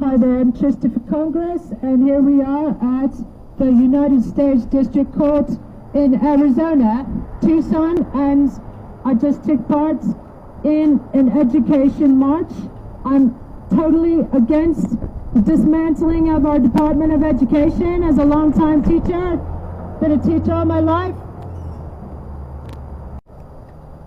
Hi there, I'm Trista-4-Congress, and here we are at the United States District Court in Arizona, Tucson, and I just took part in an education march. I'm totally against the dismantling of our Department of Education. As a longtime teacher, been a teacher all my life.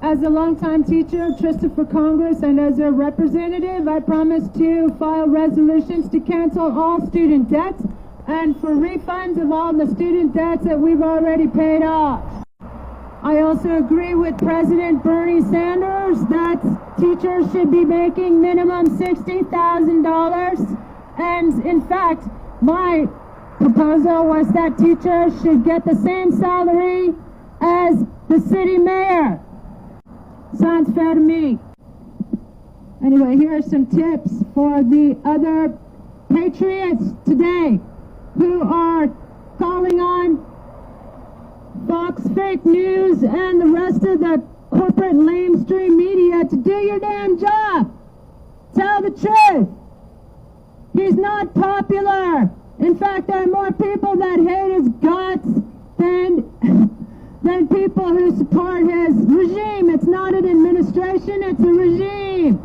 As a longtime teacher, Trista-4-Congress, and as a representative, I promise to file resolutions to cancel all student debts and for refunds of all the student debts that we've already paid off. I also agree with President Bernie Sanders that teachers should be making minimum $60,000. And in fact, my proposal was that teachers should get the same salary as the city mayor. Sounds fair to me. Anyway, here are some tips for the other patriots today who are calling on Fox fake news and the rest of the corporate lamestream media to do your damn job. Tell the truth. He's not popular. In fact, there are more people that hate his guts than people who support his regime. It's not an administration, it's a regime.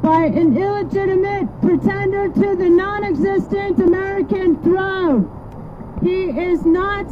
By an illegitimate pretender to the non-existent American throne. He is not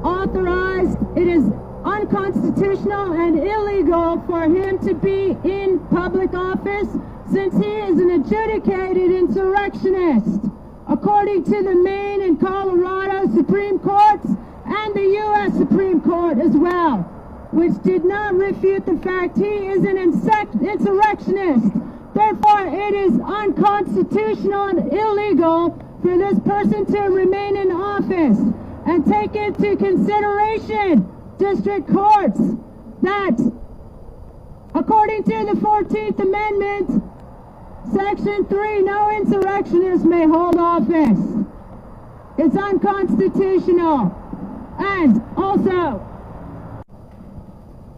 authorized. It is unconstitutional and illegal for him to be in public office since he is an adjudicated insurrectionist. According to the Maine and Colorado Supreme Courts, and the U.S. Supreme Court as well, which did not refute the fact he is an insurrectionist. Therefore, it is unconstitutional and illegal for this person to remain in office. And take into consideration, district courts, that according to the 14th Amendment, Section 3, no insurrectionist may hold office. It's unconstitutional. And also,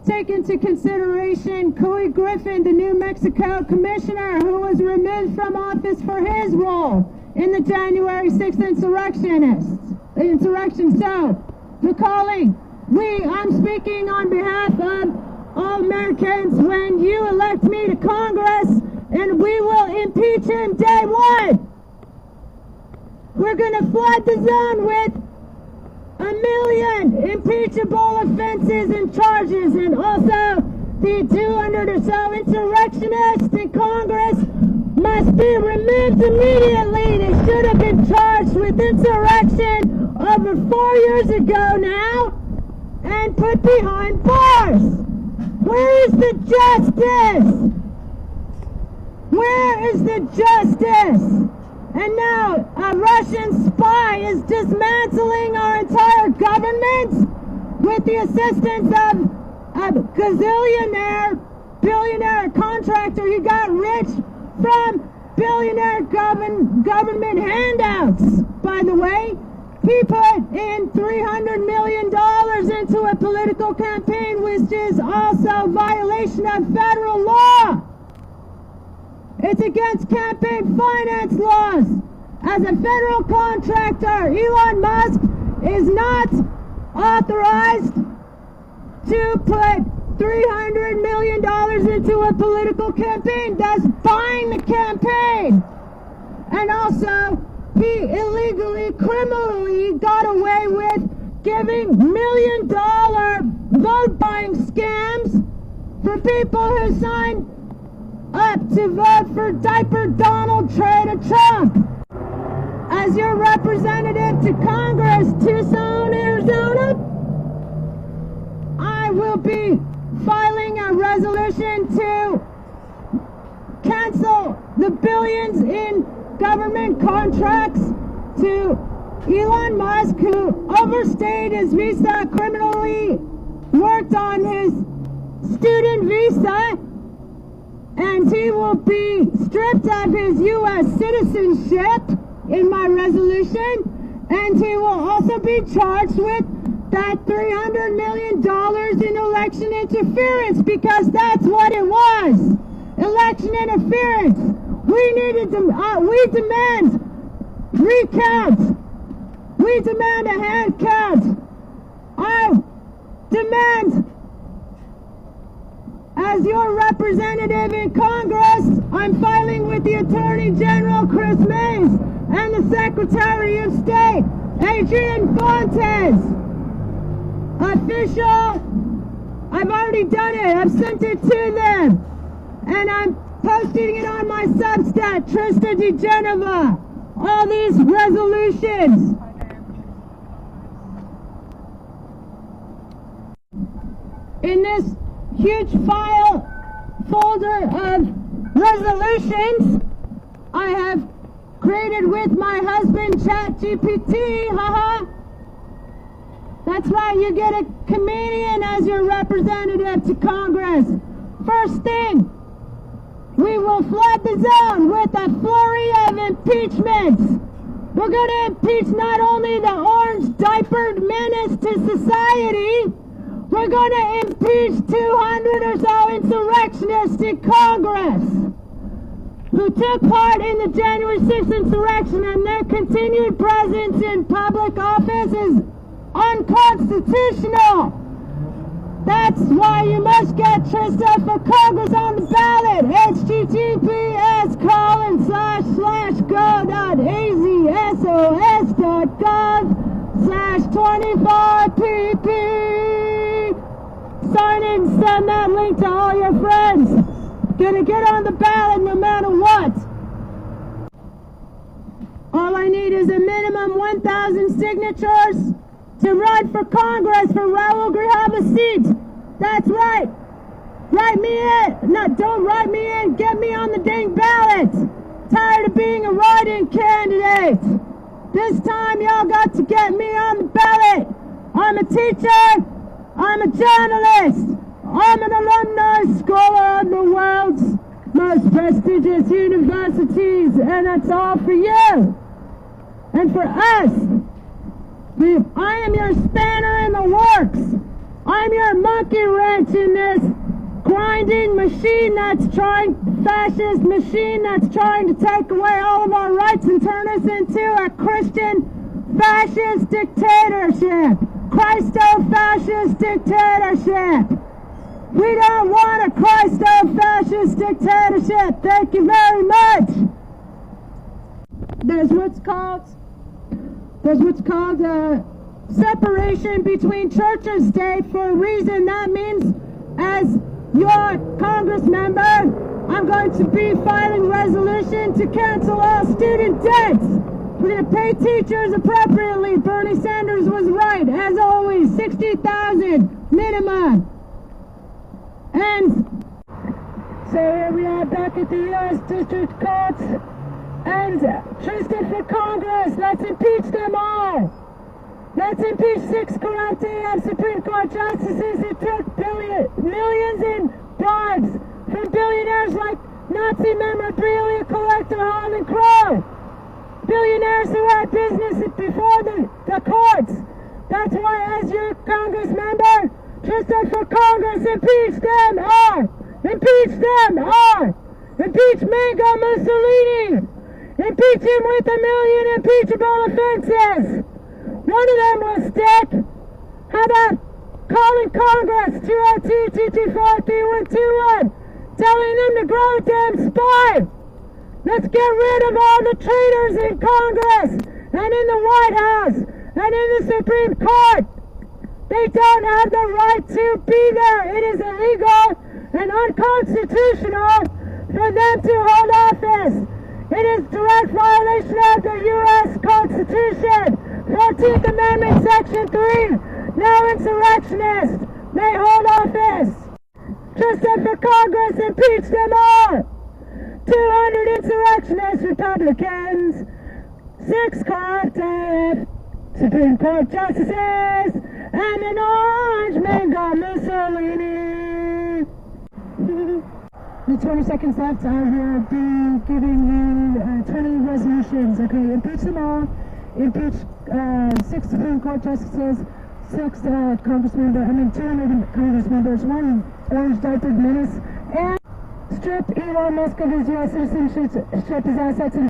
take into consideration Couy Griffin, the New Mexico commissioner, who was removed from office for his role in the January 6th insurrection. So, recalling, I'm speaking on behalf of all Americans when you elect me to Congress, and we will impeach him day one. We're going to flood the zone with 1 million impeachable offenses and charges, and also the 200 or so insurrectionists in Congress must be removed immediately. They should have been charged with insurrection over 4 years ago now and put behind bars. Where is the justice? Where is the justice? And now a Russian spy is dismantling our entire government with the assistance of a billionaire contractor. He got rich from billionaire government handouts, by the way. He put in $300 million into a political campaign, which is also violation of federal law. It's against campaign finance laws. As a federal contractor, Elon Musk is not authorized to put $300 million into a political campaign. That's buying the campaign. And also, he illegally, criminally got away with giving $1 million vote-buying scams for people who signed up to vote for diaper Donald Trump. As your representative to Congress, Tucson, Arizona, I will be filing a resolution to cancel the billions in government contracts to Elon Musk, who overstayed his visa, criminally worked on his student visa, and he will be stripped of his U.S. citizenship in my resolution, and he will also be charged with that $300 million in election interference, because that's what it was. Election interference. We demand recount. We demand a hand count. I demand, as your representative in Congress, I'm filing with the Attorney General Chris Mays and the Secretary of State Adrian Fontes. Official, I've already done it. I've sent it to them. And I'm posting it on my Substack, Trista de Genova. All these resolutions. In this huge folder of resolutions, I have created with my husband ChatGPT, haha. That's right, you get a comedian as your representative to Congress. First thing, we will flood the zone with a flurry of impeachments. We're going to impeach not only the orange diapered menace to society, we're going to impeach 200 or so insurrectionists in Congress who took part in the January 6th insurrection, and their continued presence in public office is unconstitutional. That's why you must get Trista for Congress on the ballot. https://go.azsos.gov/25pp. Sign in, send that link to all your friends. Gonna get on the ballot no matter what. All I need is a minimum 1,000 signatures to run for Congress for Raul Grijalva's seat. That's right. Write me in. No, don't write me in. Get me on the dang ballot. Tired of being a write-in candidate. This time y'all got to get me on the ballot. I'm a teacher. I'm a journalist. I'm an alumni scholar of the world's most prestigious universities, and that's all for you. And for us. I am your spanner in the works. I'm your monkey wrench in this grinding machine fascist machine that's trying to take away all of our rights and turn us into a Christian fascist dictatorship. Christo-fascist dictatorship. We don't want a Christo-fascist dictatorship. Thank you very much. There's what's called separation between church and state for a reason. That means, as your Congress member, I'm going to be filing resolution to cancel all student debts. We're going to pay teachers appropriately. Bernie Sanders was right, as always. 60,000 minimum. And so here we are back at the U.S. District Courts. And Trista for Congress. Let's impeach them all. Let's impeach 6 corrupt Supreme Court justices who took millions in bribes from billionaires like Nazi memorabilia collector Harlan Crow. Billionaires who had business before the courts. That's why, as your Congress member, Trista for Congress, impeach them all. Impeach them all. Impeach Mango Mussolini. Impeach him with 1,000,000 impeachable offenses. One of them will stick. How about calling Congress 202-224-3121, telling them to grow a damn spine? Let's get rid of all the traitors in Congress and in the White House and in the Supreme Court. They don't have the right to be there. It is illegal and unconstitutional for them to hold office. It is direct violation of the U.S. Constitution. 14th Amendment, Section 3. No insurrectionist may hold office. Trista for Congress, impeach them all. 200 insurrectionist Republicans. 6 corrupt Supreme Court justices. And an orange Mango Mussolini. With 20 seconds left, I will be giving you 20 resolutions. Okay, impeach them all. Impeach 6 Supreme Court justices, 6 Congress members, 200 Congress members, 1 orange diapered menace, and Strip Elon Musk of his U.S. citizenship, his assets, and